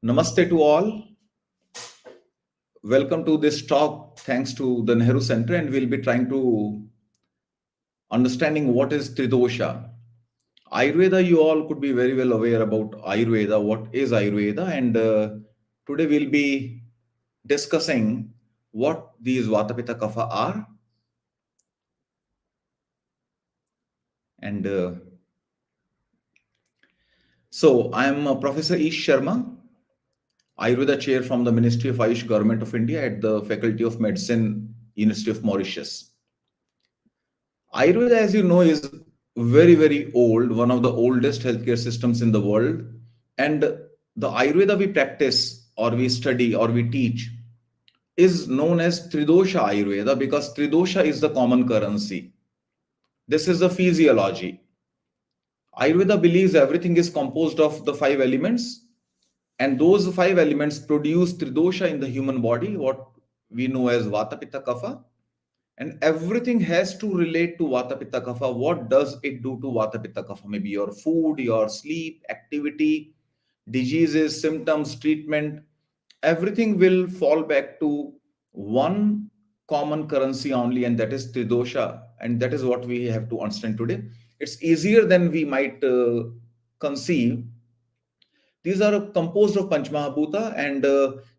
Namaste to all. Welcome to this talk thanks to the Nehru Center, and we'll be trying to understanding what is Tridosha. Ayurveda, you all could be very well aware about Ayurveda, what is Ayurveda, and today we'll be discussing what these Vata Pitta Kapha are. And so I'm Professor Ish Sharma, Ayurveda chair from the Ministry of Ayush, Government of India at the Faculty of Medicine, University of Mauritius. Ayurveda, as you know, is very, very old, one of the oldest healthcare systems in the world. And the Ayurveda we practice or we study or we teach is known as Tridosha Ayurveda because Tridosha is the common currency. This is the physiology. Ayurveda believes everything is composed of the five elements, and those five elements produce Tridosha in the human body, what we know as Vata Pitta Kapha. And everything has to relate to Vata Pitta Kapha. What does it do to Vata Pitta Kapha? Maybe your food, your sleep, activity, diseases, symptoms, treatment. Everything will fall back to one common currency only, and that is Tridosha. And that is what we have to understand today. It's easier than we might conceive. These are composed of Panchmahabhuta, and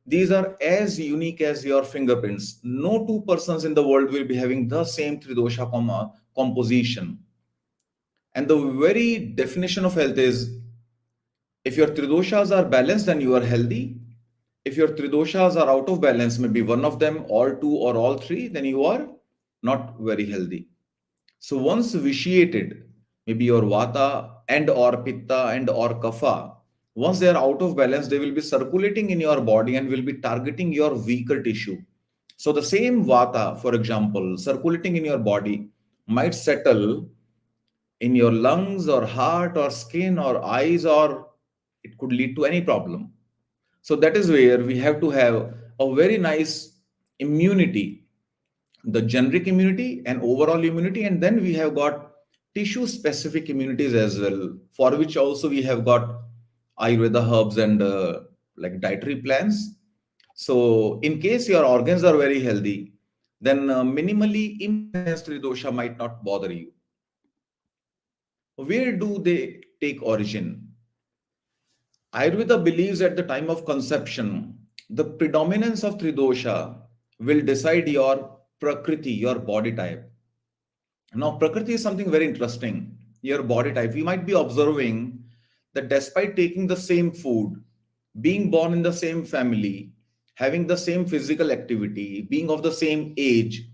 these are as unique as your fingerprints. No two persons in the world will be having the same Tridosha composition. And the very definition of health is if your Tridoshas are balanced, then you are healthy. If your Tridoshas are out of balance, maybe one of them, all two, or all three, then you are not very healthy. So once vitiated, maybe your Vata and or Pitta and or Kapha, once they are out of balance, they will be circulating in your body and will be targeting your weaker tissue. So the same Vata, for example, circulating in your body might settle in your lungs or heart or skin or eyes, or it could lead to any problem. So that is where we have to have a very nice immunity, the generic immunity and overall immunity, and then we have got tissue specific immunities as well, for which also we have got Ayurveda herbs and like dietary plans. So in case your organs are very healthy, then minimally imbalanced Tridosha might not bother you. Where do they take origin? Ayurveda believes at the time of conception, the predominance of Tridosha will decide your prakriti, your body type. Now, prakriti is something very interesting. Your body type. We might be observing that despite taking the same food, being born in the same family, having the same physical activity, being of the same age,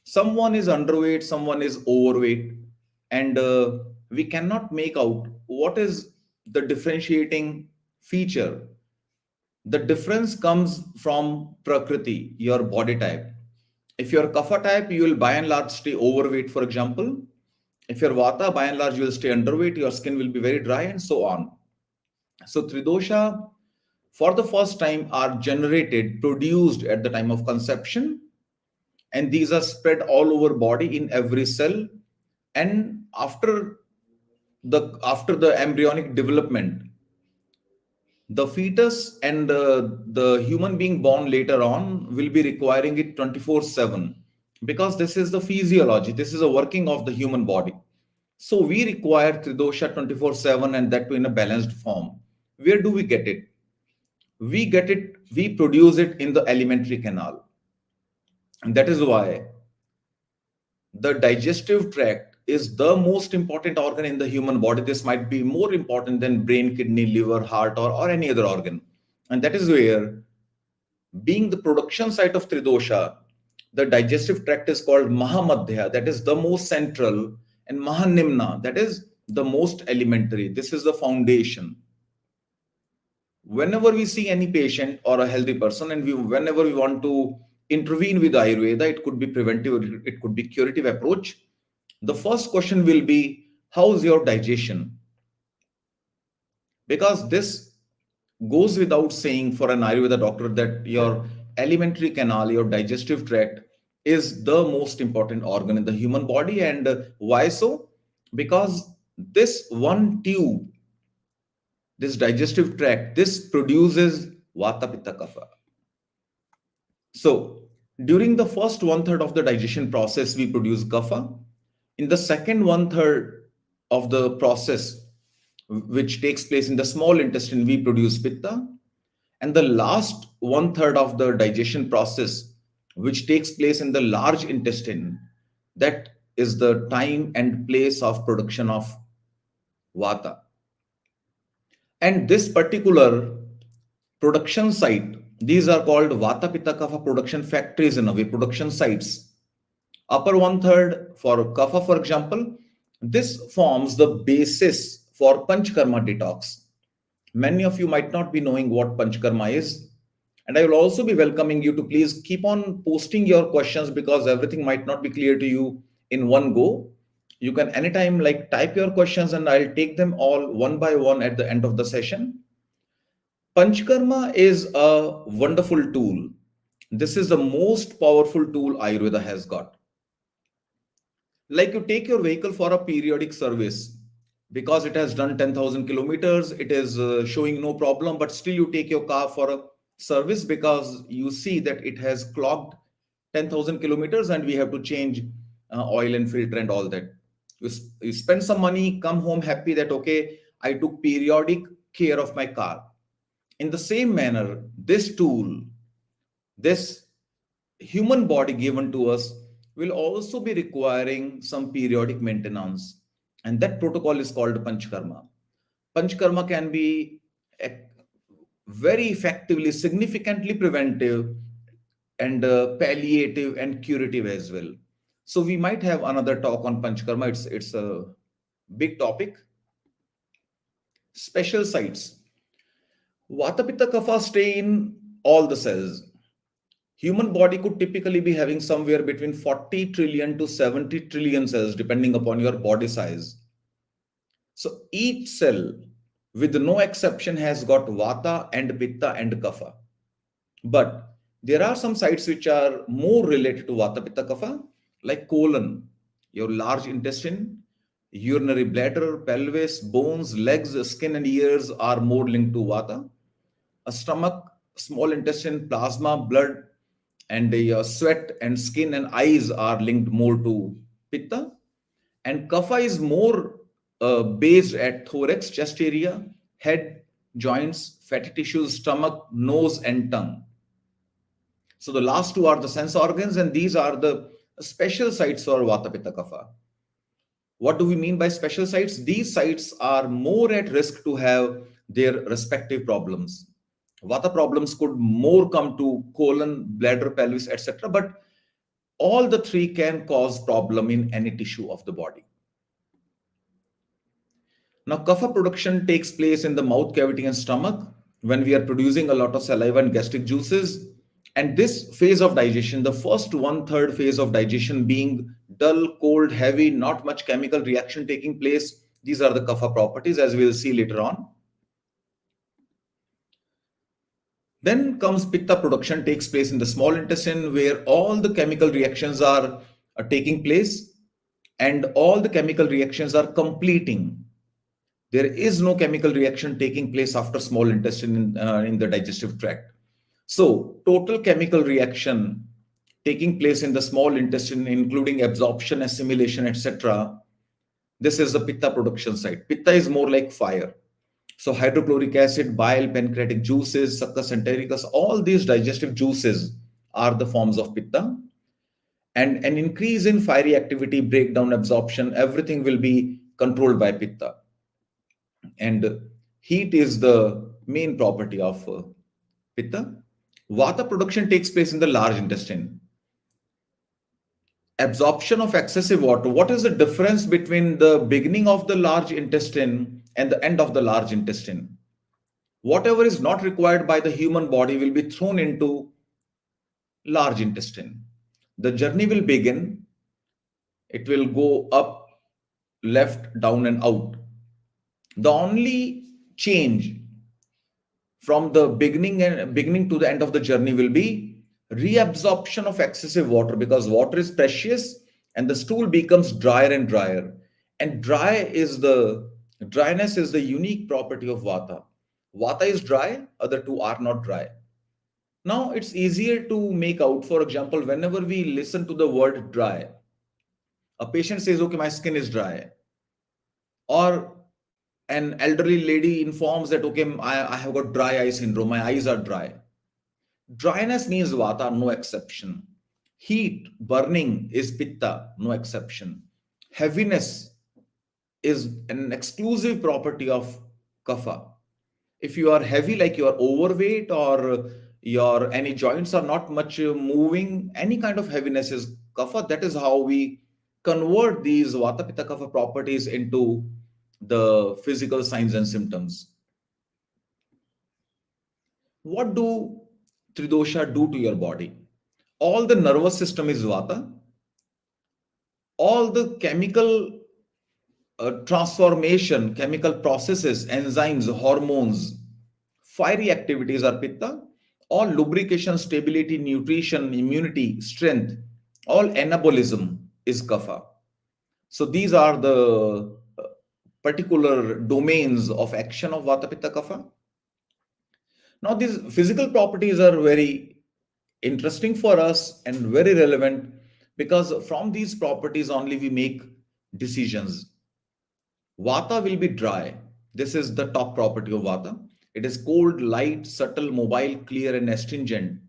someone is underweight, someone is overweight, and we cannot make out what is the differentiating feature. The difference comes from prakriti, your body type. If you're kapha type, you will by and large stay overweight, for example. If you're vata, by and large, you will stay underweight, your skin will be very dry, and so on. So Tridosha, for the first time, are generated, produced at the time of conception, and these are spread all over body in every cell. And after the embryonic development, the fetus and the human being born later on will be requiring it 24/7 because this is the physiology, this is a working of the human body. So we require Tridosha 24/7, and that too in a balanced form. Where do we get it? We produce it in the alimentary canal. And that is why the digestive tract is the most important organ in the human body. This might be more important than brain, kidney, liver, heart, or any other organ. And that is where, being the production site of Tridosha, the digestive tract is called Mahamadhya, that is the most central, and Mahanimna, that is the most elementary. This is the foundation. Whenever we see any patient or a healthy person, and whenever we want to intervene with Ayurveda, it could be preventive, it could be curative approach. The first question will be, how's your digestion? Because this goes without saying for an Ayurveda doctor that your alimentary canal, your digestive tract, is the most important organ in the human body. And why so? Because this one tube, this digestive tract, this produces Vata, Pitta, Kapha. So, during the first one third of the digestion process, we produce kapha. In the second one third of the process, which takes place in the small intestine, we produce pitta. And the last one third of the digestion process, which takes place in the large intestine, that is the time and place of production of vata. And this particular production site, these are called vata pitta kapha production factories, in a way, production sites. Upper one third for kapha, for example, this forms the basis for panchkarma detox. Many of you might not be knowing what panchkarma is, and I will also be welcoming you to please keep on posting your questions, because everything might not be clear to you in one go. You can anytime like type your questions and I'll take them all one by one at the end of the session. Panchkarma is a wonderful tool. This is the most powerful tool Ayurveda has got. Like you take your vehicle for a periodic service, because it has done 10,000 kilometers, it is showing no problem, but still you take your car for a service because you see that it has clocked 10,000 kilometers and we have to change oil and filter and all that. You spend some money, come home happy that, okay, I took periodic care of my car. In the same manner, this tool, this human body given to us, will also be requiring some periodic maintenance. And that protocol is called Panchkarma. Panchkarma can be very effectively, significantly preventive and palliative and curative as well. So we might have another talk on Panchkarma. It's a big topic. Special sites. Vata, Pitta, Kapha stay in all the cells. Human body could typically be having somewhere between 40 trillion to 70 trillion cells, depending upon your body size. So each cell, with no exception, has got vata and pitta and kapha. But there are some sites which are more related to vata, pitta, kapha, like colon, your large intestine, urinary bladder, pelvis, bones, legs, skin, and ears are more linked to vata. A stomach, small intestine, plasma, blood, and the sweat and skin and eyes are linked more to pitta. And kapha is more based at thorax, chest area, head, joints, fatty tissues, stomach, nose, and tongue. So the last two are the sense organs, and these are the special sites for vata, pitta, kapha. What do we mean by special sites? These sites are more at risk to have their respective problems. Vata problems could more come to colon, bladder, pelvis, etc. But all the three can cause problem in any tissue of the body. Now, kapha production takes place in the mouth cavity and stomach when we are producing a lot of saliva and gastric juices. And this phase of digestion, the first one third phase of digestion being dull, cold, heavy, not much chemical reaction taking place. These are the kapha properties, as we'll see later on. Then comes pitta production, takes place in the small intestine, where all the chemical reactions are taking place and all the chemical reactions are completing. There is no chemical reaction taking place after small intestine in the digestive tract. So total chemical reaction taking place in the small intestine, including absorption, assimilation, etc. This is the pitta production site. Pitta is more like fire. So hydrochloric acid, bile, pancreatic juices, succus entericus, all these digestive juices are the forms of pitta. And an increase in fiery activity, breakdown, absorption, everything will be controlled by pitta. And heat is the main property of pitta. Vata production takes place in the large intestine. Absorption of excessive water. What is the difference between the beginning of the large intestine and the end of the large intestine? Whatever is not required by the human body will be thrown into large intestine. The journey will begin. It will go up, left, down, and out. The only change from the beginning to the end of the journey will be reabsorption of excessive water, because water is precious and the stool becomes drier and drier. And dryness is the unique property of vata. Vata is dry, other two are not dry. Now it's easier to make out. For example, whenever we listen to the word dry, a patient says, okay, my skin is dry. Or an elderly lady informs that, okay, I have got dry eye syndrome, my eyes are dry. Dryness means vata, no exception. Heat, burning is pitta, no exception. Heaviness is an exclusive property of kapha. If you are heavy, like you are overweight, or your any joints are not much moving, any kind of heaviness is kapha. That is how we convert these vata pitta kapha properties into the physical signs and symptoms. What do tridosha do to your body? All the nervous system is vata. All the chemical transformation, chemical processes, enzymes, hormones, fiery activities are pitta. All lubrication, stability, nutrition, immunity, strength, all anabolism is kapha. So these are the particular domains of action of vata pitta kapha. Now these physical properties are very interesting for us and very relevant, because from these properties only we make decisions. Vata will be dry. This is the top property of Vata. It is cold, light, subtle, mobile, clear, and astringent.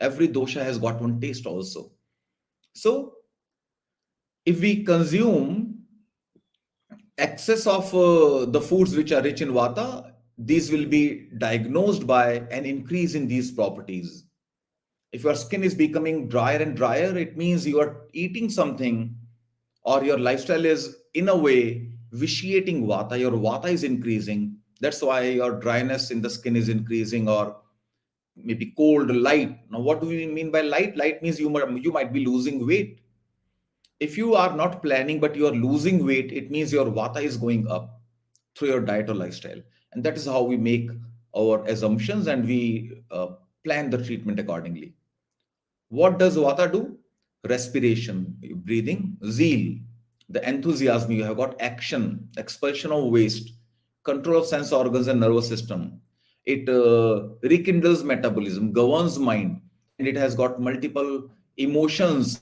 Every dosha has got one taste also. So, if we consume excess of the foods which are rich in Vata, these will be diagnosed by an increase in these properties. If your skin is becoming drier and drier, it means you are eating something, or your lifestyle is in a way vitiating vata. Your vata is increasing. That's why your dryness in the skin is increasing, or maybe cold, light. Now, what do we mean by light? Light means you might be losing weight. If you are not planning but you are losing weight, it means your vata is going up through your diet or lifestyle. And that is how we make our assumptions, and we plan the treatment accordingly. What does vata do? Respiration, breathing, zeal, the enthusiasm. You have got action, expulsion of waste, control of sense organs and nervous system. It rekindles metabolism, governs mind, and it has got multiple emotions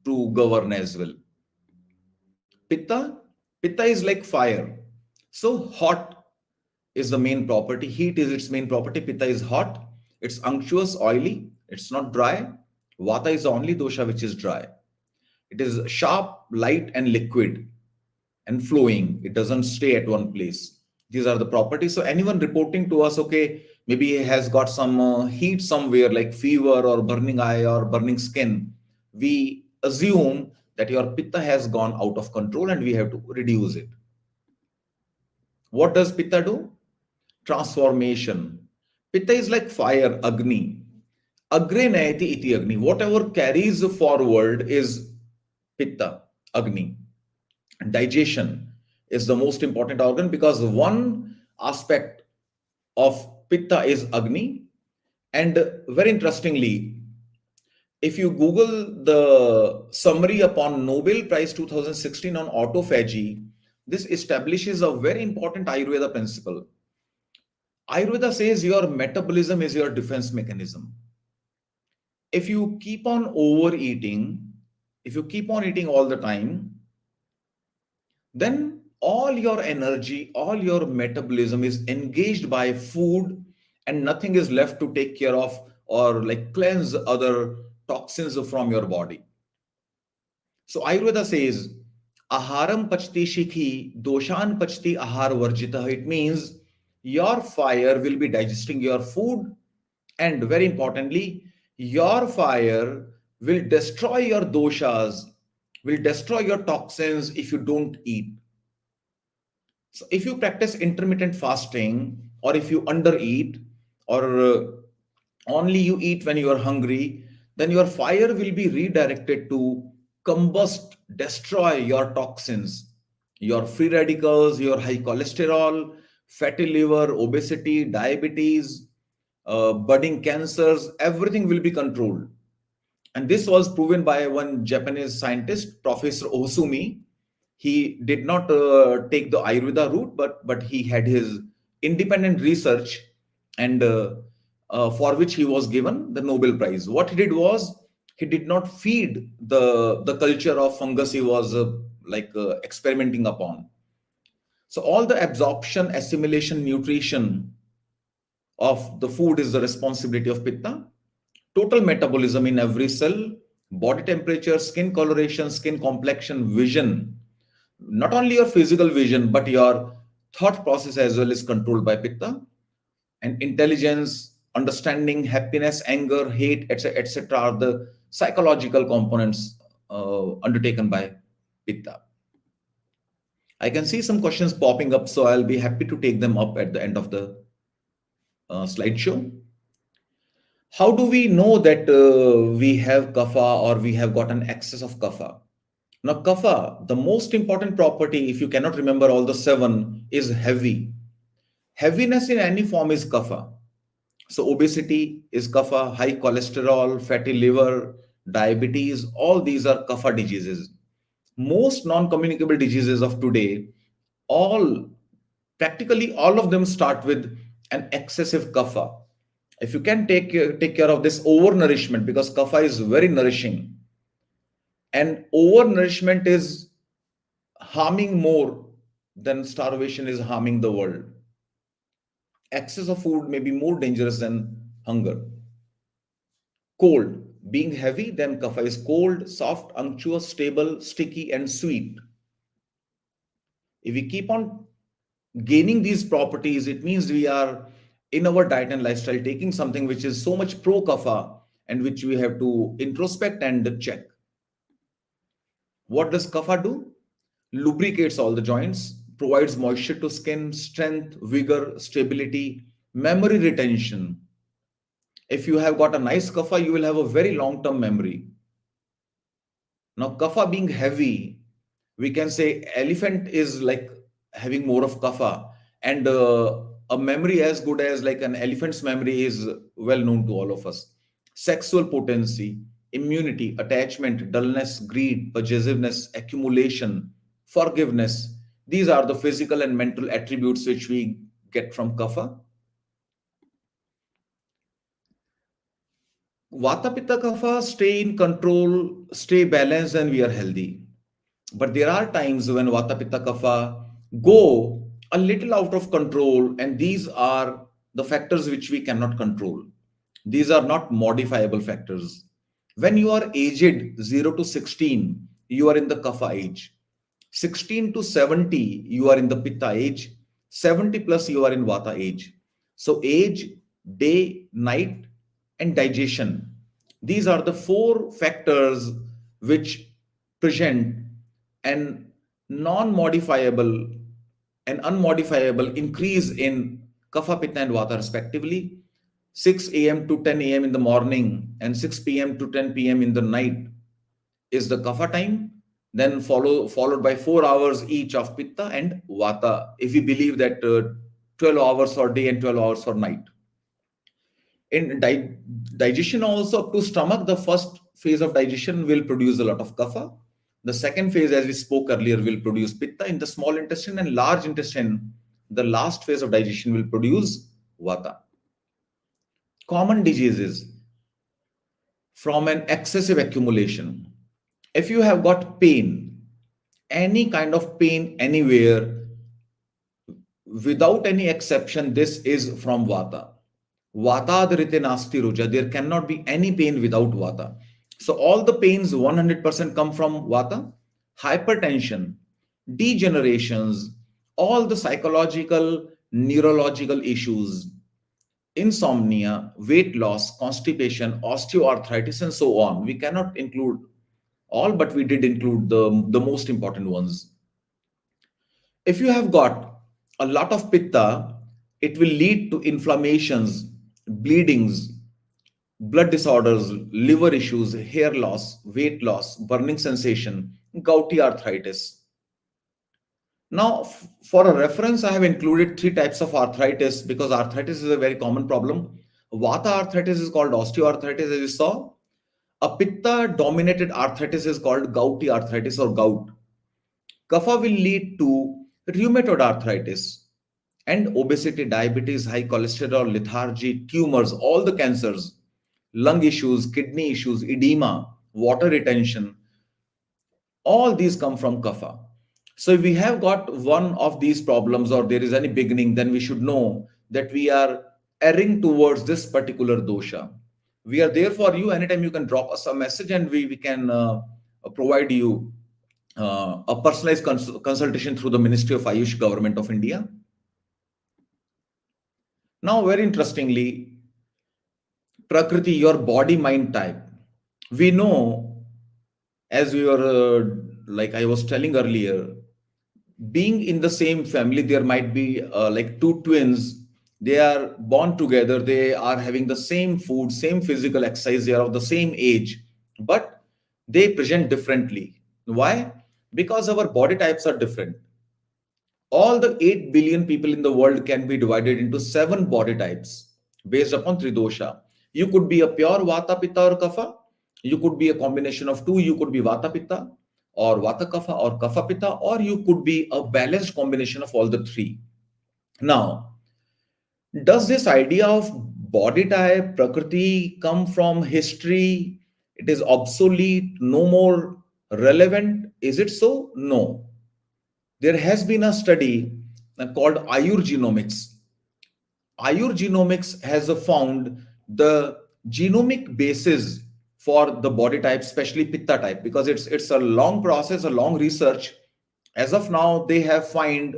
to govern as well. Pitta, pitta is like fire. So hot is the main property. Heat is its main property. Pitta is hot. It's unctuous, oily. It's not dry. Vata is the only dosha which is dry. It is sharp, light, and liquid and flowing. It doesn't stay at one place. These are the properties. So anyone reporting to us, okay, maybe he has got some heat somewhere, like fever or burning eye or burning skin, we assume that your pitta has gone out of control and we have to reduce it. What does pitta do? Transformation. Pitta is like fire, Agni. Agre nayati iti Agni. Whatever carries forward is Pitta, Agni. Digestion is the most important organ, because one aspect of Pitta is Agni. And very interestingly, if you Google the summary upon Nobel Prize 2016 on autophagy, this establishes a very important Ayurveda principle. Ayurveda says your metabolism is your defense mechanism. If you keep on overeating, if you keep on eating all the time, then all your energy, all your metabolism is engaged by food, and nothing is left to take care of or like cleanse other toxins from your body. So Ayurveda says, Aharam pachti shikhi, doshan pachti ahar varjita. It means your fire will be digesting your food, and very importantly, your fire will destroy your doshas, will destroy your toxins if you don't eat. So if you practice intermittent fasting, or if you undereat, or only you eat when you are hungry, then your fire will be redirected to combust, destroy your toxins, your free radicals, your high cholesterol, fatty liver, obesity, diabetes, budding cancers, everything will be controlled. And this was proven by one Japanese scientist, Professor Osumi. He did not take the Ayurveda route, but he had his independent research, and for which he was given the Nobel Prize. What he did was, he did not feed the culture of fungus he was experimenting upon. So all the absorption, assimilation, nutrition of the food is the responsibility of pitta. Total metabolism in every cell, body temperature, skin coloration, skin complexion, vision, not only your physical vision, but your thought process as well is controlled by pitta. And intelligence, understanding, happiness, anger, hate, etc., etc., are the psychological components undertaken by pitta. I can see some questions popping up, so I'll be happy to take them up at the end of the slideshow. How do we know that we have kapha or we have got an excess of kapha? Now, kapha, the most important property, if you cannot remember all the seven, is heavy. Heaviness in any form is kapha. So, obesity is kapha, high cholesterol, fatty liver, diabetes, all these are kapha diseases. Most non communicable diseases of today, all practically all of them start with an excessive kapha. If you can take care of this overnourishment, because kapha is very nourishing, and overnourishment is harming more than starvation is harming the world. Excess of food may be more dangerous than hunger. Cold, being heavy, then kapha is cold, soft, unctuous, stable, sticky, and sweet. If we keep on gaining these properties, it means we are in our diet and lifestyle taking something which is so much pro kapha, and which we have to introspect and check. What does kapha do? Lubricates all the joints, provides moisture to skin, strength, vigor, stability, memory retention. If you have got a nice kapha, you will have a very long term memory. Now, kapha being heavy, we can say elephant is like having more of kapha, and a memory as good as like an elephant's memory is well known to all of us. Sexual potency, immunity, attachment, dullness, greed, possessiveness, accumulation, forgiveness. These are the physical and mental attributes which we get from kapha. Vata pitta kapha stay in control, stay balanced, and we are healthy. But there are times when Vata Pitta Kapha go a little out of control, and these are the factors which we cannot control. These are not modifiable factors. When you are aged 0 to 16, you are in the Kapha age. 16 to 70, you are in the Pitta age. 70 plus, you are in Vata age. So, age, day, night, and digestion. These are the four factors which present an non-modifiable and unmodifiable increase in kapha, pitta, and vata respectively. 6 a.m. to 10 a.m. in the morning and 6 p.m. to 10 p.m. in the night is the kapha time. Then followed by 4 hours each of pitta and vata. If we believe that 12 hours for day and 12 hours for night. In digestion also, up to stomach, the first phase of digestion will produce a lot of kapha. The second phase, as we spoke earlier, will produce pitta. In the small intestine and large intestine, the last phase of digestion will produce vata. Common diseases from an excessive accumulation. If you have got pain, any kind of pain anywhere, without any exception, this is from vata. Vata dhrite nasti ruja. There cannot be any pain without vata. So all the pains 100% come from vata. Hypertension, degenerations, all the psychological, neurological issues, insomnia, weight loss, constipation, osteoarthritis, and so on. We cannot include all, but we did include the most important ones. If you have got a lot of pitta, it will lead to inflammations, bleedings, blood disorders, liver issues, hair loss, weight loss, burning sensation, gouty arthritis. Now, for a reference, I have included three types of arthritis because arthritis is a very common problem. Vata arthritis is called osteoarthritis, as you saw. A pitta dominated arthritis is called gouty arthritis or gout. Kapha will lead to rheumatoid arthritis, And obesity, diabetes, high cholesterol, lethargy, tumors, all the cancers, lung issues, kidney issues, edema, water retention, all these come from kapha. So if we have got one of these problems or there is any beginning, then we should know that we are erring towards this particular dosha. We are there for you. Anytime you can drop us a message and we can provide you a personalized consultation through the Ministry of Ayush, Government of India. Now, very interestingly, Prakriti, your body mind type. We know, as we were, like I was telling earlier, being in the same family, there might be like two twins. They are born together, they are having the same food, same physical exercise, they are of the same age, but they present differently. Why? Because our body types are different. All the 8 billion people in the world can be divided into 7 body types based upon Tridosha. You could be a pure Vata, Pitta, or Kapha. You could be a combination of two. You could be Vata, Pitta, or Vata, Kapha, or Kapha, Pitta, or you could be a balanced combination of all the three. Now, does this idea of body type, Prakriti, come from history? It is obsolete, no more relevant. Is it so? No. There has been a study called Ayurgenomics. Ayurgenomics has found the genomic basis for the body type, especially Pitta type, because it's a long process, a long research. As of now, they have found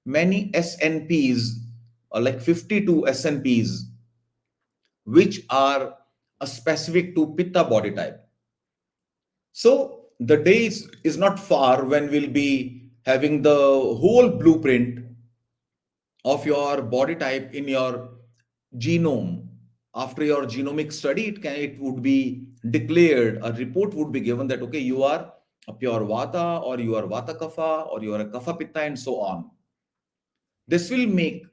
many SNPs, like 52 SNPs, which are specific to Pitta body type. So the day is not far when we'll be having the whole blueprint of your body type in your genome. After your genomic study, it would be declared, a report would be given that okay, you are a pure Vata, or you are Vata Kapha, or you are a Kapha Pitta, and so on. This will make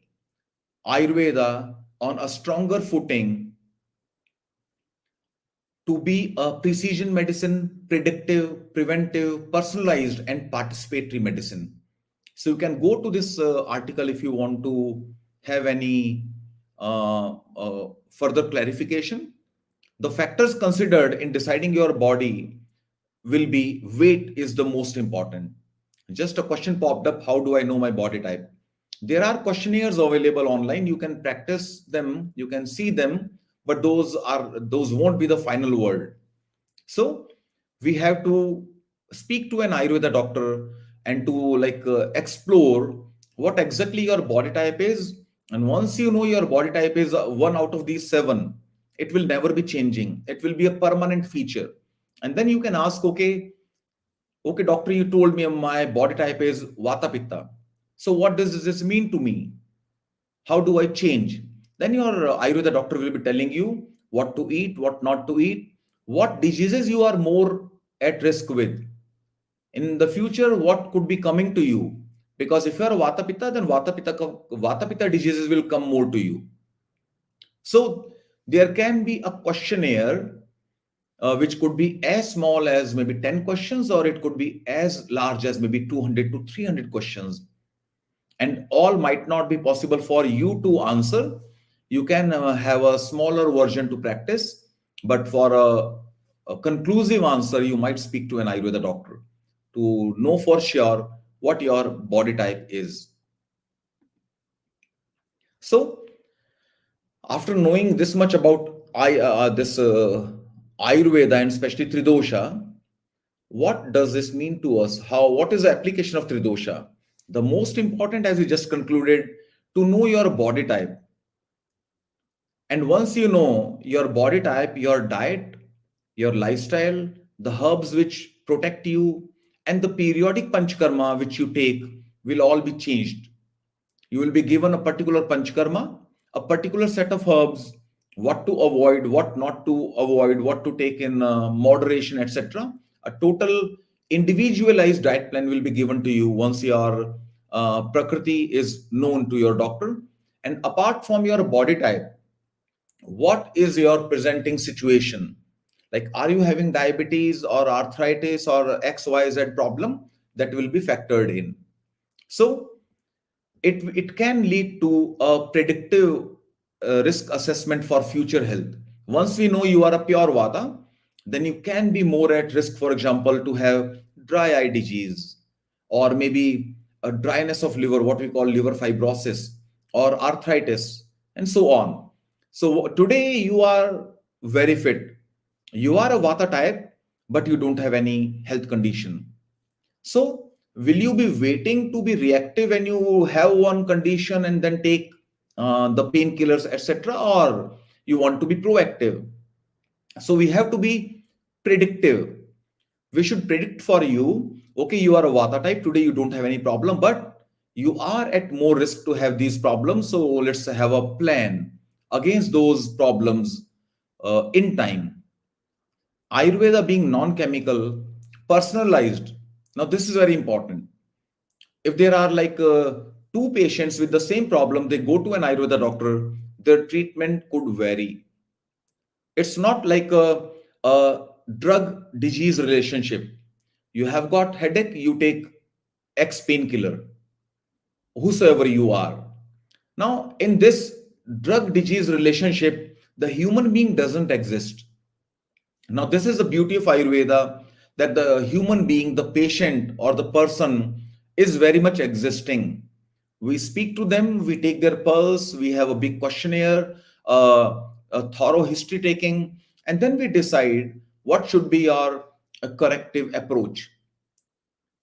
Ayurveda on a stronger footing to be a precision medicine, predictive, preventive, personalized, and participatory medicine. So you can go to this article if you want to have any further clarification. The factors considered in deciding your body will be weight is the most important. Just a question popped up, how do I know my body type? There are questionnaires available online. You can practice them, you can see them, but those won't be the final word. So we have to speak to an Ayurveda doctor and to explore what exactly your body type is. And once you know your body type is one out of these seven, it will never be changing. It will be a permanent feature. And then you can ask, okay, doctor, you told me my body type is Vata Pitta. So what does this mean to me? How do I change? Then your Ayurveda doctor will be telling you what to eat, what not to eat, what diseases you are more at risk with. In the future, what could be coming to you? Because if you are Vata Pitta, then Vata Pitta diseases will come more to you. So there can be a questionnaire which could be as small as maybe 10 questions, or it could be as large as maybe 200 to 300 questions, and all might not be possible for you to answer. You can have a smaller version to practice, but for a conclusive answer, you might speak to an Ayurveda doctor to know for sure what your body type is. So, after knowing this much about this Ayurveda and especially Tridosha, what does this mean to us? What is the application of Tridosha? The most important, as we just concluded, to know your body type. And once you know your body type, your diet, your lifestyle, the herbs which protect you, and the periodic panchkarma which you take will all be changed. You will be given a particular panchkarma, a particular set of herbs, what to avoid, what not to avoid, what to take in moderation, etc. A total individualized diet plan will be given to you once your prakriti is known to your doctor. And apart from your body type, what is your presenting situation? Like, are you having diabetes or arthritis or XYZ problem? That will be factored in. So it can lead to a predictive risk assessment for future health. Once we know you are a pure vata, then you can be more at risk, for example, to have dry eye disease, or maybe a dryness of liver, what we call liver fibrosis, or arthritis, and so on. So today you are very fit. You are a vata type, but you don't have any health condition. So, will you be waiting to be reactive when you have one condition and then take the painkillers, etc., or you want to be proactive? So, we have to be predictive. We should predict for you. Okay, you are a Vata type today, you don't have any problem, but you are at more risk to have these problems. So, let's have a plan against those problems in time. Ayurveda being non chemical, personalized. Now, this is very important. If there are like two patients with the same problem, they go to an Ayurveda doctor, their treatment could vary. It's not like a drug disease relationship. You have got headache, you take X painkiller, whosoever you are. Now, in this drug disease relationship, the human being doesn't exist. Now, this is the beauty of Ayurveda, that the human being, the patient or the person is very much existing. We speak to them, we take their pulse, we have a big questionnaire, a thorough history taking, and then we decide what should be our corrective approach.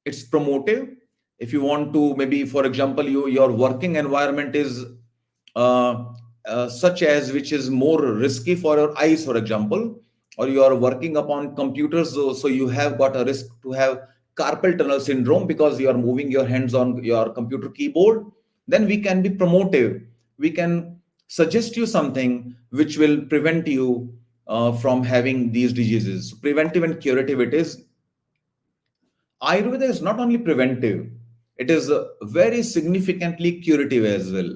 It's promotive. If you want to, maybe for example, your working environment is uh, such as which is more risky for your eyes, for example, or you are working upon computers, so you have got a risk to have carpal tunnel syndrome because you are moving your hands on your computer keyboard, then we can be promotive. We can suggest you something which will prevent you from having these diseases. Preventive and curative it is. Ayurveda is not only preventive, it is very significantly curative as well.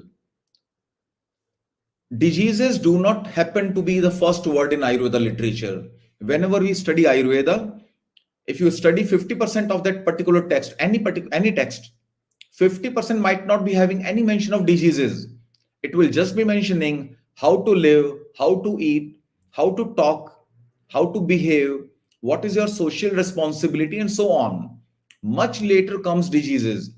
Diseases do not happen to be the first word in Ayurveda literature. Whenever we study Ayurveda, if you study 50% of that particular text, any text, 50% might not be having any mention of diseases. It will just be mentioning how to live, how to eat, how to talk, how to behave, what is your social responsibility, and so on. Much later comes diseases.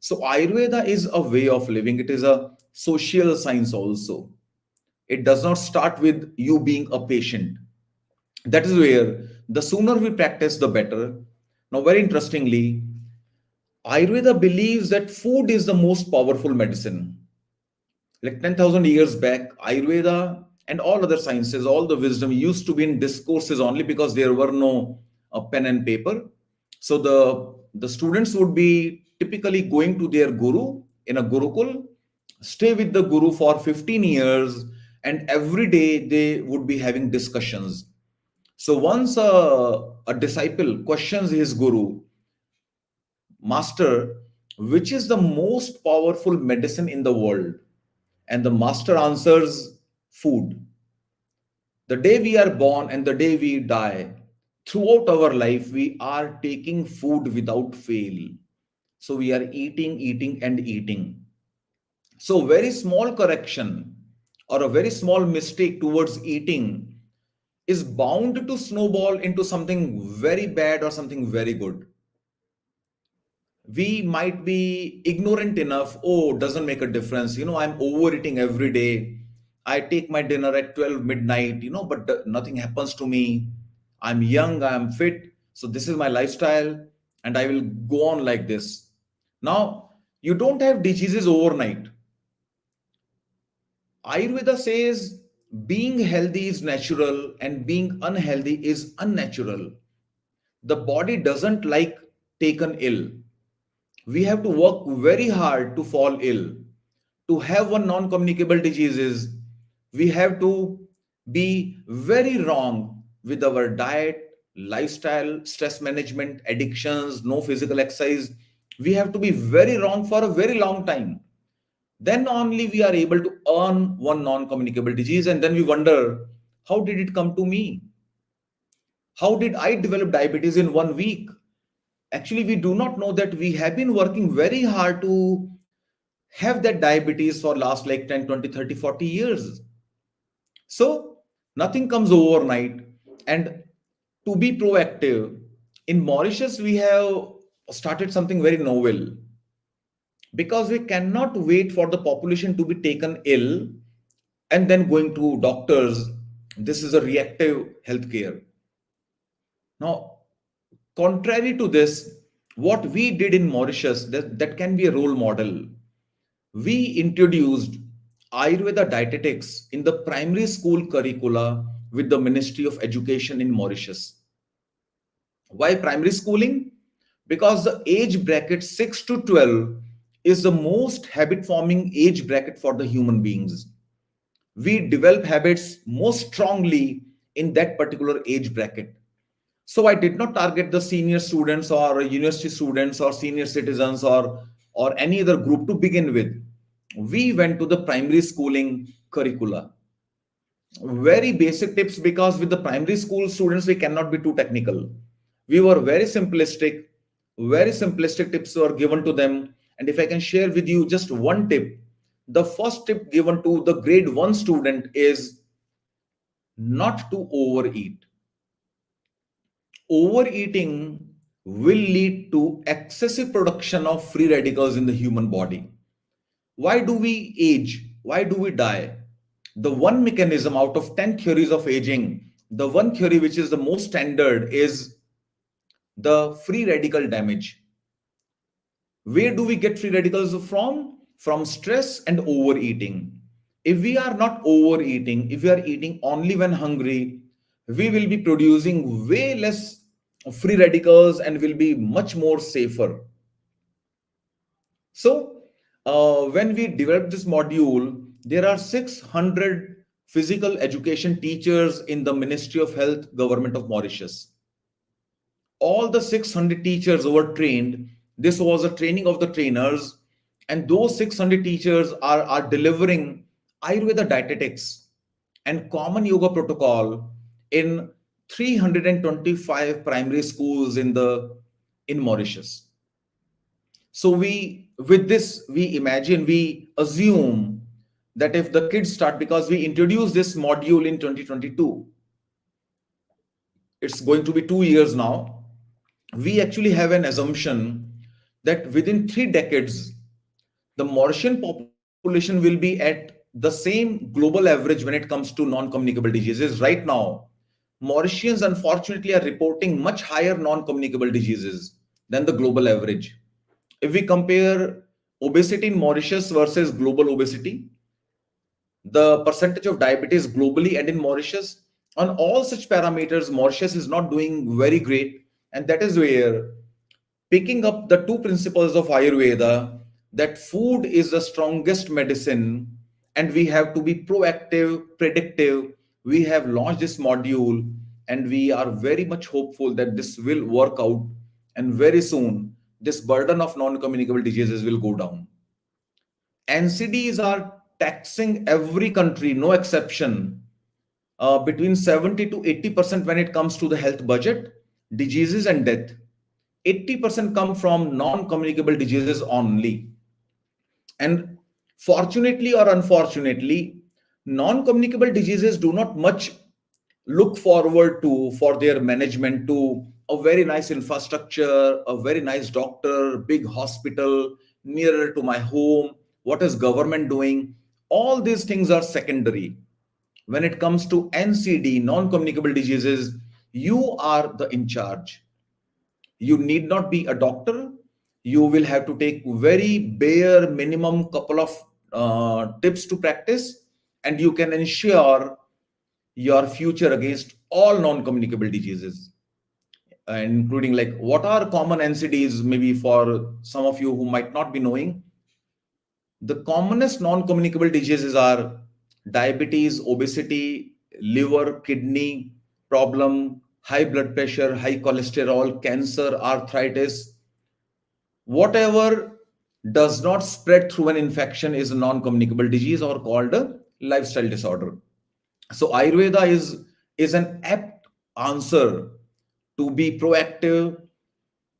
So Ayurveda is a way of living. It is a social science also. It does not start with you being a patient. That is where the sooner we practice, the better. Now, very interestingly, Ayurveda believes that food is the most powerful medicine. Like 10,000 years back, Ayurveda and all other sciences, all the wisdom used to be in discourses only because there were no pen and paper. So the students would be typically going to their guru in a gurukul, stay with the guru for 15 years, and every day they would be having discussions. So once a disciple questions his guru, Master, which is the most powerful medicine in the world? And the master answers, food. The day we are born and the day we die, throughout our life, we are taking food without fail. So we are eating, eating, and eating. So, very small correction or a very small mistake towards eating is bound to snowball into something very bad or something very good. We might be ignorant enough, oh, doesn't make a difference, I'm overeating every day, I take my dinner at 12 midnight, but nothing happens to me, I'm young, I'm fit, so this is my lifestyle, and I will go on like this. Now, you don't have diseases overnight. Ayurveda says being healthy is natural and being unhealthy is unnatural. The body doesn't like taken ill. We have to work very hard to fall ill. To have one non-communicable diseases, we have to be very wrong with our diet, lifestyle, stress management, addictions, no physical exercise. We have to be very wrong for a very long time. Then only we are able to earn one non-communicable disease, and then we wonder, how did it come to me? How did I develop diabetes in 1 week? Actually, we do not know that we have been working very hard to have that diabetes for last like 10, 20, 30, 40 years. So nothing comes overnight. And to be proactive, in Mauritius, we have started something very novel, because we cannot wait for the population to be taken ill and then going to doctors. This is a reactive healthcare. Now, contrary to this, what we did in Mauritius, that can be a role model. We introduced Ayurveda dietetics in the primary school curricula with the Ministry of Education in Mauritius. Why primary schooling? Because the age bracket 6 to 12 is the most habit forming age bracket for the human beings. We develop habits most strongly in that particular age bracket. So I did not target the senior students or university students or senior citizens or any other group to begin with. We went to the primary schooling curricula. Very basic tips, because with the primary school students we cannot be too technical. We were very simplistic tips were given to them. And if I can share with you just one tip, the first tip given to the grade 1 student is not to overeat. Overeating will lead to excessive production of free radicals in the human body. Why do we age? Why do we die? The one mechanism out of 10 theories of aging, the one theory which is the most standard is the free radical damage. Where do we get free radicals from? From stress and overeating. If we are not overeating, if we are eating only when hungry, we will be producing way less free radicals and will be much more safer. So, when we developed this module, there are 600 physical education teachers in the Ministry of Health, Government of Mauritius. All the 600 teachers were trained. This was a training of the trainers, and those 600 teachers are delivering Ayurveda dietetics and common yoga protocol in 325 primary schools in Mauritius. So we with this we assume that if the kids start, because we introduced this module in 2022, it's going to be 2 years now. We actually have an assumption that within 3 decades, the Mauritian population will be at the same global average when it comes to non-communicable diseases. Right now, Mauritians unfortunately are reporting much higher non-communicable diseases than the global average. If we compare obesity in Mauritius versus global obesity, the percentage of diabetes globally and in Mauritius, on all such parameters, Mauritius is not doing very great. And that is where, picking up the two principles of Ayurveda, that food is the strongest medicine and we have to be proactive, predictive, we have launched this module, and we are very much hopeful that this will work out. And very soon, this burden of non communicable diseases will go down. NCDs are taxing every country, no exception, between 70 to 80% when it comes to the health budget, diseases, and death. 80% come from non communicable diseases only. And fortunately or unfortunately, non communicable diseases do not much look forward to for their management to a very nice infrastructure, a very nice doctor, big hospital nearer to my home. What is government doing? All these things are secondary. When it comes to NCD, non communicable diseases, you are the in charge. You need not be a doctor. You will have to take very bare minimum couple of tips to practice, and you can ensure your future against all non-communicable diseases, including like what are common NCDs, maybe for some of you who might not be knowing. The commonest non-communicable diseases are diabetes, obesity, liver, kidney problem, high blood pressure, high cholesterol, cancer, arthritis. Whatever does not spread through an infection is a non-communicable disease or called a lifestyle disorder. So Ayurveda is an apt answer to be proactive,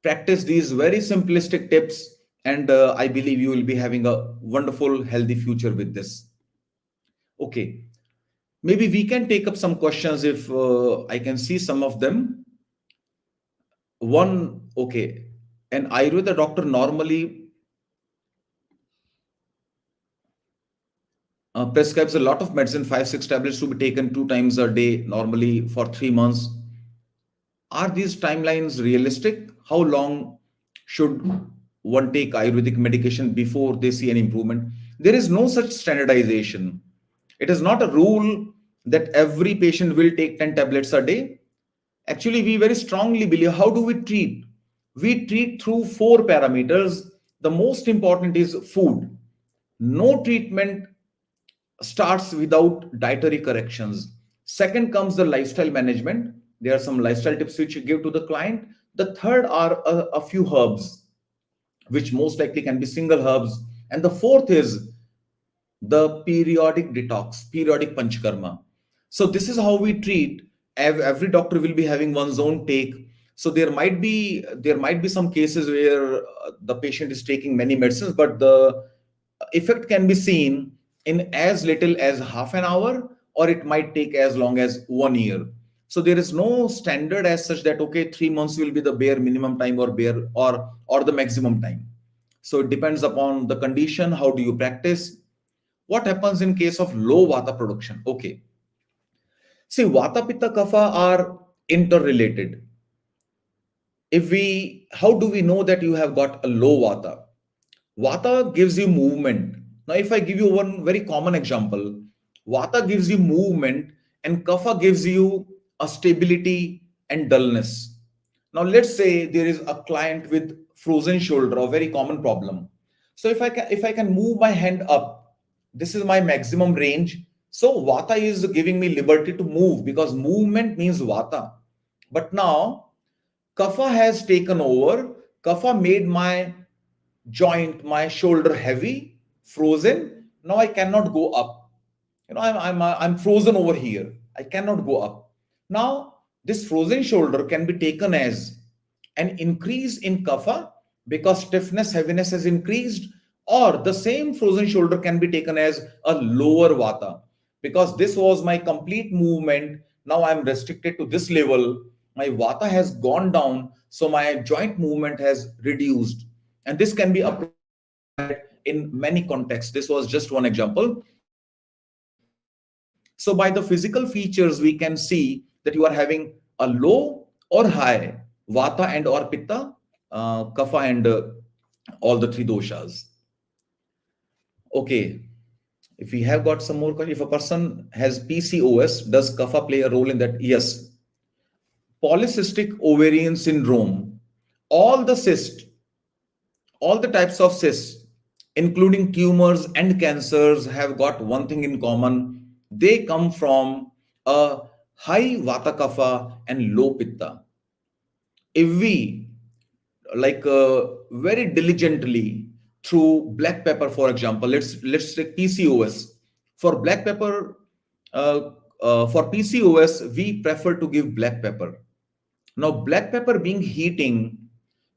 practice these very simplistic tips, And I believe you will be having a wonderful, healthy future with this. Okay, maybe we can take up some questions if I can see some of them. One, okay, an Ayurveda doctor normally prescribes a lot of medicine, 5, 6 tablets to be taken 2 times a day, normally for 3 months. Are these timelines realistic? How long should one take Ayurvedic medication before they see an improvement? There is no such standardization. It is not a rule that every patient will take 10 tablets a day. Actually, we very strongly believe, how do we treat? We treat through four parameters. The most important is food. No treatment starts without dietary corrections. Second comes the lifestyle management. There are some lifestyle tips which you give to the client. The third are a few herbs, which most likely can be single herbs. And the fourth is the periodic detox, periodic panchkarma. So this is how we treat. Every doctor will be having one's own take. So there might be some cases where the patient is taking many medicines, but the effect can be seen in as little as half an hour, or it might take as long as 1 year. So there is no standard as such that okay, 3 months will be the bare minimum time or bare or the maximum time. So it depends upon the condition. How do you practice? What happens in case of low vata production? Okay, see, vata, pitta, kapha are interrelated. If we, how do we know that you have got a low vata? Vata gives you movement. Now, if I give you one very common example, Vata gives you movement and Kapha gives you a stability and dullness. Now, let's say there is a client with frozen shoulder, a very common problem. So, if I can move my hand up, this is my maximum range. So, Vata is giving me liberty to move because movement means Vata. But now, Kapha has taken over. Kapha made my joint, my shoulder heavy, frozen. Now I cannot go up. I'm frozen over here. I cannot go up. Now this frozen shoulder can be taken as an increase in kapha because stiffness, heaviness has increased, or the same frozen shoulder can be taken as a lower vata because this was my complete movement. Now I'm restricted to this level. My vata has gone down, so my joint movement has reduced, and this can be applied in many contexts. This was just one example. So by the physical features, we can see that you are having a low or high vata and or pitta, kapha and all the three doshas. Okay, if we have got some more questions, if a person has PCOS, does kapha play a role in that? Yes. Polycystic ovarian syndrome, all the cysts, all the types of cysts, including tumors and cancers, have got one thing in common. They come from a high vata kapha and low pitta. If we very diligently through black pepper, for example, let's take PCOS. For black pepper, uh, for PCOS, we prefer to give black pepper. Now, black pepper being heating,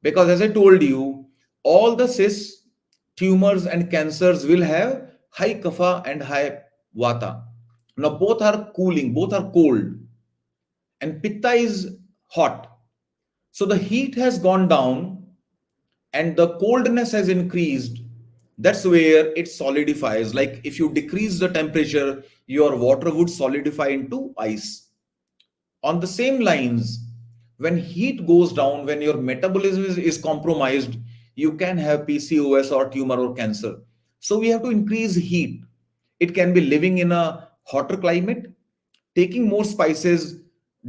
because as I told you, all the cysts, tumors, and cancers will have high kapha and high vata. Now, both are cooling, both are cold, and pitta is hot. So, the heat has gone down and the coldness has increased. That's where it solidifies. Like if you decrease the temperature, your water would solidify into ice. On the same lines, when heat goes down, when your metabolism is compromised, you can have PCOS or tumor or cancer. So we have to increase heat. It can be living in a hotter climate, taking more spices,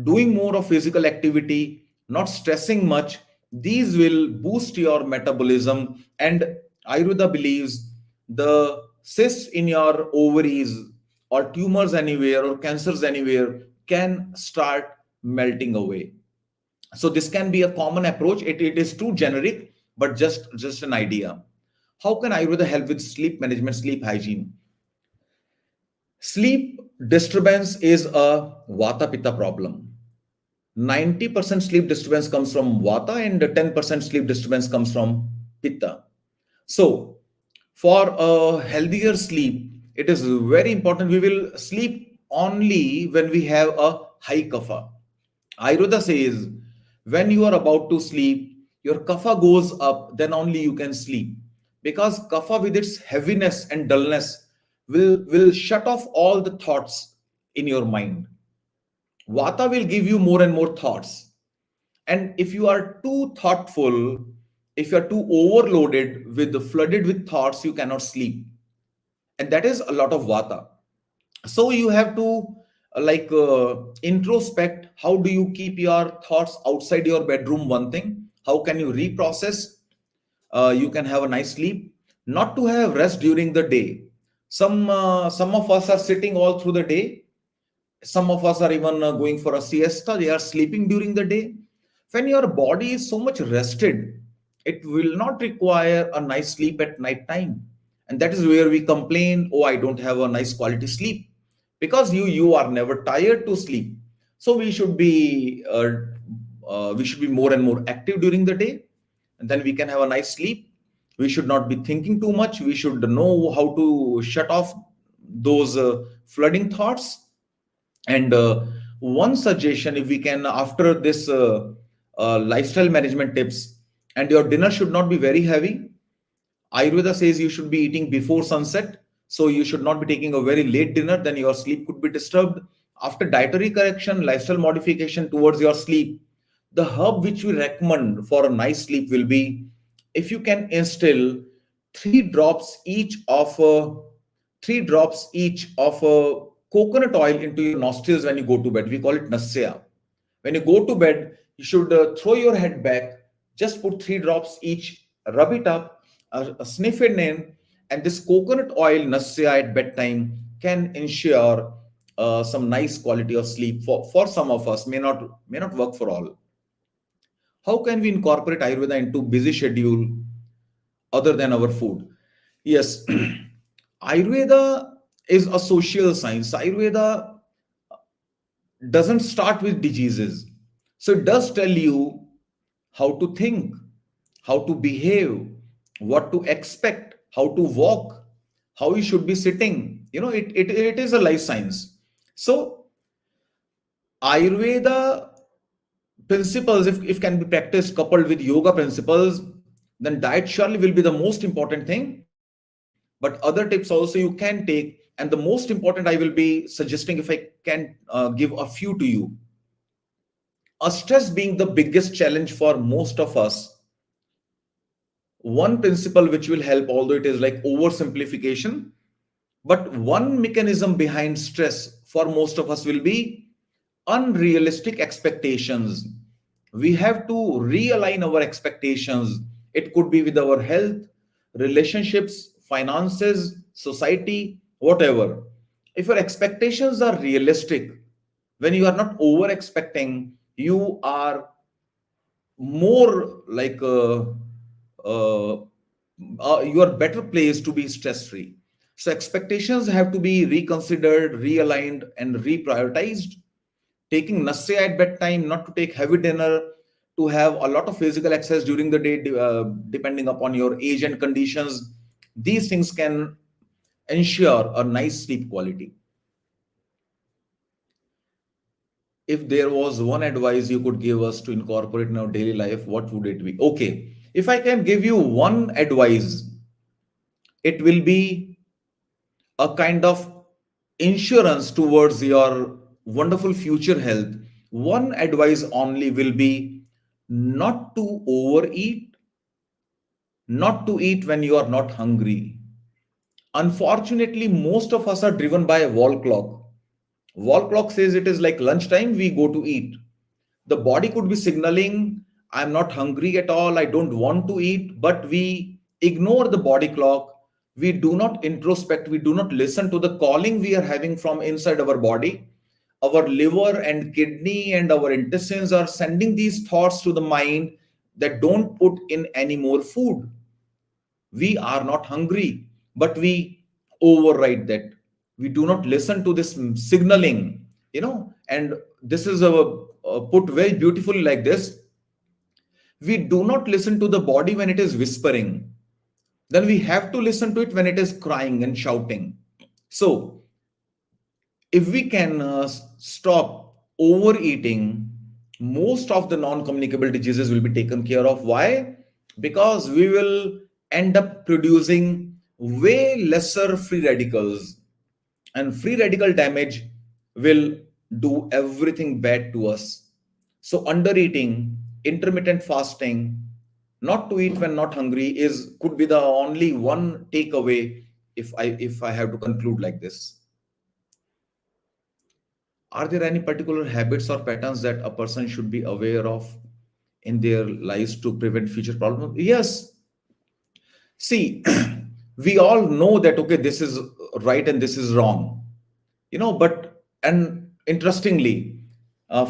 doing more of physical activity, not stressing much. These will boost your metabolism. And Ayurveda believes the cysts in your ovaries or tumors anywhere or cancers anywhere can start melting away. So this can be a common approach. It is too generic, but just an idea. How can Ayurveda help with sleep management, sleep hygiene? Sleep disturbance is a vata pitta problem. 90% sleep disturbance comes from vata and 10% sleep disturbance comes from pitta. So, for a healthier sleep, it is very important. We will sleep only when we have a high kapha. Ayurveda says when you are about to sleep, your kapha goes up, then only you can sleep. Because kapha, with its heaviness and dullness, will shut off all the thoughts in your mind. Vata will give you more and more thoughts. And if you are too thoughtful, if you are too overloaded with flooded with thoughts, you cannot sleep. And that is a lot of vata. So you have to introspect. How do you keep your thoughts outside your bedroom? One thing, how can you reprocess? You can have a nice sleep, not to have rest during the day. Some of us are sitting all through the day. Some of us are even going for a siesta. They are sleeping during the day. When your body is so much rested, it will not require a nice sleep at night time. And that is where we complain, oh, I don't have a nice quality sleep, because you are never tired to sleep. So we should be more and more active during the day, and then we can have a nice sleep. We should not be thinking too much. We should know how to shut off those flooding thoughts. And one suggestion, if we can, after this lifestyle management tips, and your dinner should not be very heavy. Ayurveda says you should be eating before sunset. So you should not be taking a very late dinner, then your sleep could be disturbed. After dietary correction, lifestyle modification towards your sleep, the herb which we recommend for a nice sleep will be, if you can instill three drops each of three drops each of coconut oil into your nostrils when you go to bed. We call it nasya. When you go to bed, you should throw your head back, just put three drops each, rub it up, sniff it in, and this coconut oil nasya at bedtime can ensure some nice quality of sleep for some of us. May not work for all. How can we incorporate Ayurveda into busy schedule other than our food? Yes, Ayurveda is a social science. Ayurveda doesn't start with diseases. So it does tell you how to think, how to behave, what to expect, how to walk, how you should be sitting. It is a life science. So Ayurveda principles, if can be practiced coupled with yoga principles, then diet surely will be the most important thing. But other tips also you can take. And the most important I will be suggesting, if I can give a few to you. Stress being the biggest challenge for most of us, one principle which will help, although it is like oversimplification, but one mechanism behind stress for most of us will be unrealistic expectations. We have to realign our expectations. It could be with our health, relationships, finances, society, whatever. If your expectations are realistic, when you are not over expecting, you are more uh, you are better placed to be stress free. So expectations have to be reconsidered, realigned, and reprioritized. Taking nasya at bedtime, not to take heavy dinner, to have a lot of physical exercise during the day, depending upon your age and conditions. These things can ensure a nice sleep quality. If there was one advice you could give us to incorporate in our daily life, what would it be? Okay, if I can give you one advice, it will be a kind of insurance towards your wonderful future health. One advice only will be not to overeat, not to eat when you are not hungry. Unfortunately, most of us are driven by a wall clock. Wall clock says it is like lunchtime, we go to eat. The body could be signaling, I'm not hungry at all, I don't want to eat, but we ignore the body clock. We do not introspect, we do not listen to the calling we are having from inside our body. Our liver and kidney and our intestines are sending these thoughts to the mind that don't put in any more food. We are not hungry, but we override that. We do not listen to this signaling, and this is put very beautifully like this. We do not listen to the body when it is whispering. then we have to listen to it when it is crying and shouting. So if we can stop overeating, most of the non-communicable diseases will be taken care of. Why? Because we will end up producing way lesser free radicals, and free radical damage will do everything bad to us. So undereating, intermittent fasting, not to eat when not hungry is could be the only one takeaway if I have to conclude like this. Are there any particular habits or patterns that a person should be aware of in their lives to prevent future problems? Yes. See, we all know that, okay, this is right and this is wrong, but, and interestingly,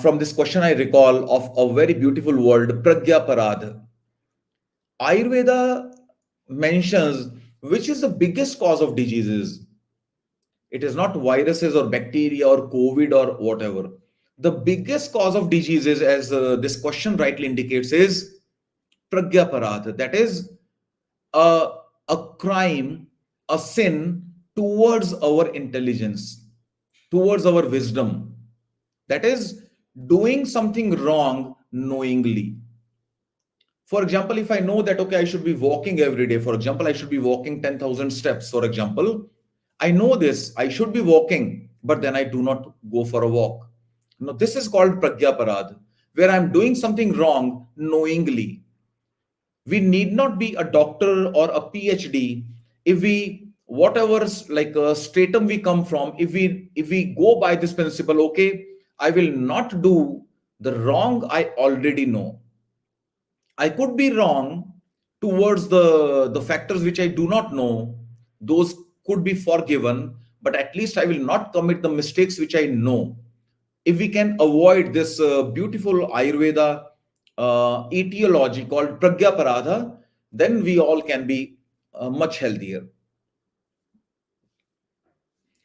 from this question, I recall of a very beautiful word, Pragya Parad. Ayurveda mentions which is the biggest cause of diseases. It is not viruses or bacteria or COVID or whatever. The biggest cause of diseases, as this question rightly indicates, is pragya parad. That is a, a crime, a sin towards our intelligence, towards our wisdom. That is doing something wrong knowingly. For example, if I know that, okay, I should be walking every day, for example, I should be walking 10,000 steps, for example, I know this, I should be walking, but then I do not go for a walk. Now, this is called Pragya Parad, where I'm doing something wrong knowingly. We need not be a doctor or a PhD. If we, whatever like stratum we come from, if we go by this principle, okay, I will not do the wrong I already know. I could be wrong towards the factors which I do not know. Those could be forgiven, but at least I will not commit the mistakes which I know. If we can avoid this beautiful Ayurveda etiology called Pragya Paradha, then we all can be much healthier.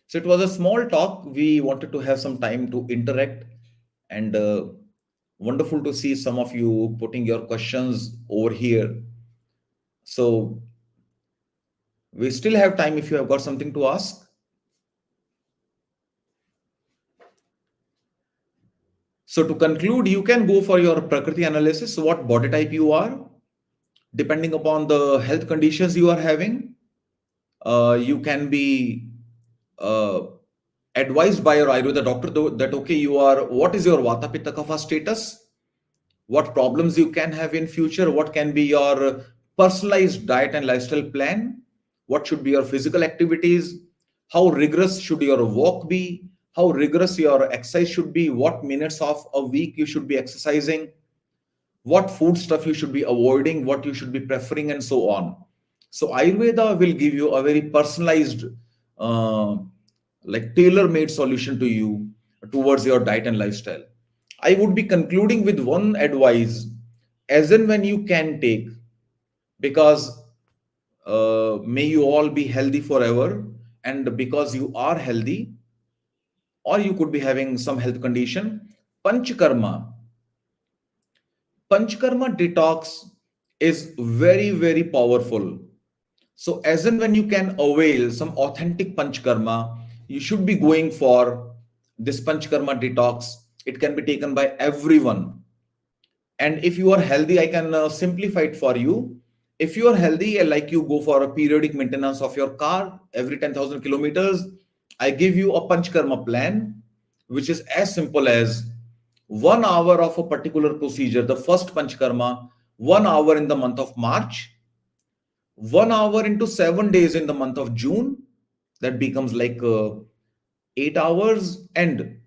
So it was a small talk. We wanted to have some time to interact, and wonderful to see some of you putting your questions over here. So we still have time if you have got something to ask. So to conclude, you can go for your Prakriti analysis, what body type you are, depending upon the health conditions you are having. You can be uh, advised by your Ayurveda doctor that, okay, you are, what is your Vata Pitta Kapha status? What problems you can have in future? What can be your personalized diet and lifestyle plan? What should be your physical activities? How rigorous should your walk be? How rigorous your exercise should be? What minutes of a week you should be exercising? What food stuff you should be avoiding, what you should be preferring, and so on. So Ayurveda will give you a very personalized, uh, like tailor-made solution to you towards your diet and lifestyle. I would be concluding with one advice: as and when you can take, because may you all be healthy forever, and because you are healthy, or you could be having some health condition, panchkarma. Panchkarma detox is very, very powerful. So, as and when you can avail some authentic Panchkarma, you should be going for this Panchkarma detox. It can be taken by everyone. And if you are healthy, I can simplify it for you. If you are healthy, like you go for a periodic maintenance of your car every 10,000 kilometers, I give you a Panchkarma plan, which is as simple as 1 hour of a particular procedure. The first Panchkarma, 1 hour in the month of March, 1 hour into 7 days in the month of June. That becomes like 8 hours, and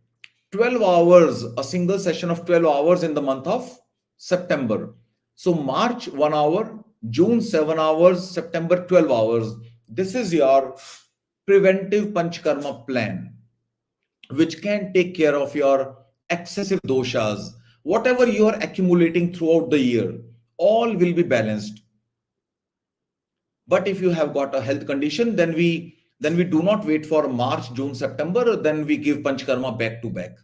12 hours, a single session of 12 hours in the month of September. So March 1 hour, June 7 hours, September 12 hours. This is your preventive Panchkarma plan, which can take care of your excessive doshas. Whatever you are accumulating throughout the year, all will be balanced. But if you have got a health condition, then we do not wait for March, June, September. Then we give Panchkarma back to back.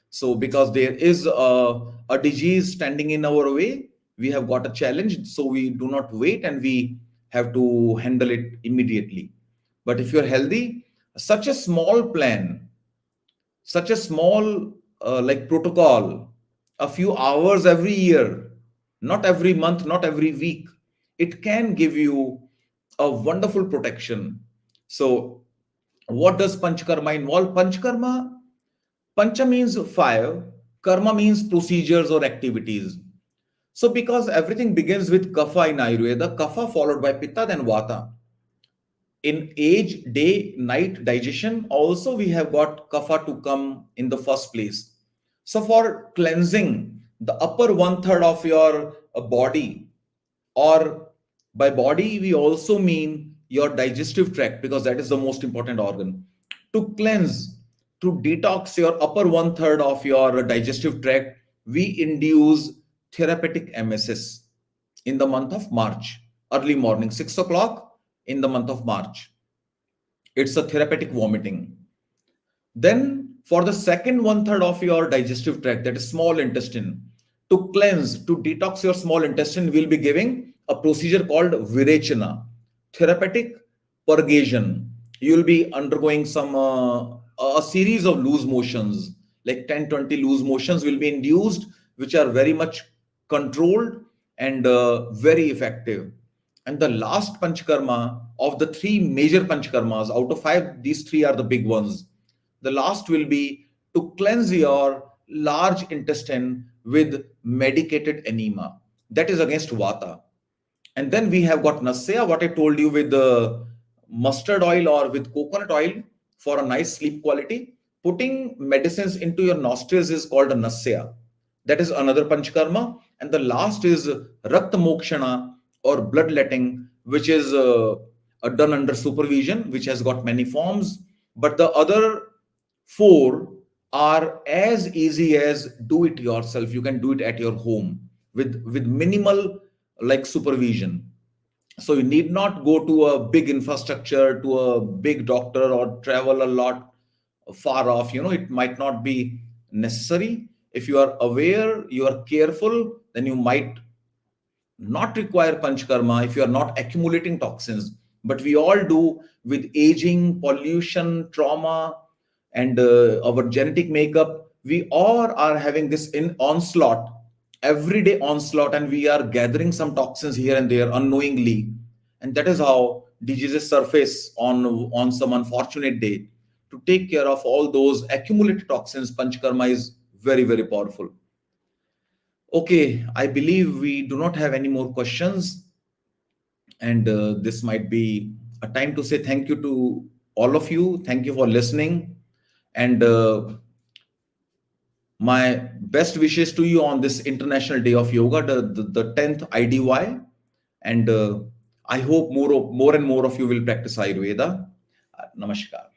So because there is a disease standing in our way, we have got a challenge. So we do not wait, and we have to handle it immediately. But if you're healthy, such a small plan, such a small like protocol, a few hours every year, not every month, not every week, it can give you a wonderful protection. So what does panchakarma involve? Pancha means five, karma means procedures or activities. So because everything begins with kapha in Ayurveda, kapha followed by pitta, then vata. In age, day, night digestion, also we have got kapha to come in the first place. So for cleansing the upper one third of your body, or by body we also mean your digestive tract, because that is the most important organ. To cleanse, to detox your upper one third of your digestive tract, we induce therapeutic MSS in the month of March, early morning, 6 o'clock in the month of March. It's a therapeutic vomiting. Then, for the second one third of your digestive tract, that is small intestine, to cleanse, to detox your small intestine, we'll be giving a procedure called Virechana, therapeutic purgation. You'll be undergoing a series of loose motions, like 10, 20 loose motions will be induced, which are very much controlled and very effective. And the last panchakarma of the three major panchakarmas, out of five, these three are the big ones. The last will be to cleanse your large intestine with medicated enema. That is against vata. And then we have got nasya, what I told you, with the mustard oil or with coconut oil for a nice sleep quality. Putting medicines into your nostrils is called a nasya. That is another panchakarma. And the last is rakta mokshana or bloodletting, which is done under supervision, which has got many forms. But the other four are as easy as do it yourself. You can do it at your home with minimal like supervision. So you need not go to a big infrastructure, to a big doctor, or travel a lot far off. It might not be necessary. If you are aware, you are careful, then you might not require panchkarma if you are not accumulating toxins. But we all do, with aging, pollution, trauma, and our genetic makeup. We all are having this in onslaught, everyday onslaught, and we are gathering some toxins here and there unknowingly. And that is how diseases surface on some unfortunate day. To take care of all those accumulated toxins, panchkarma is very, very powerful. Okay, I believe we do not have any more questions, and this might be a time to say thank you to all of you. Thank you for listening, and my best wishes to you on this International Day of Yoga, the 10th IDY, and I hope more and more of you will practice Ayurveda. Namaskar.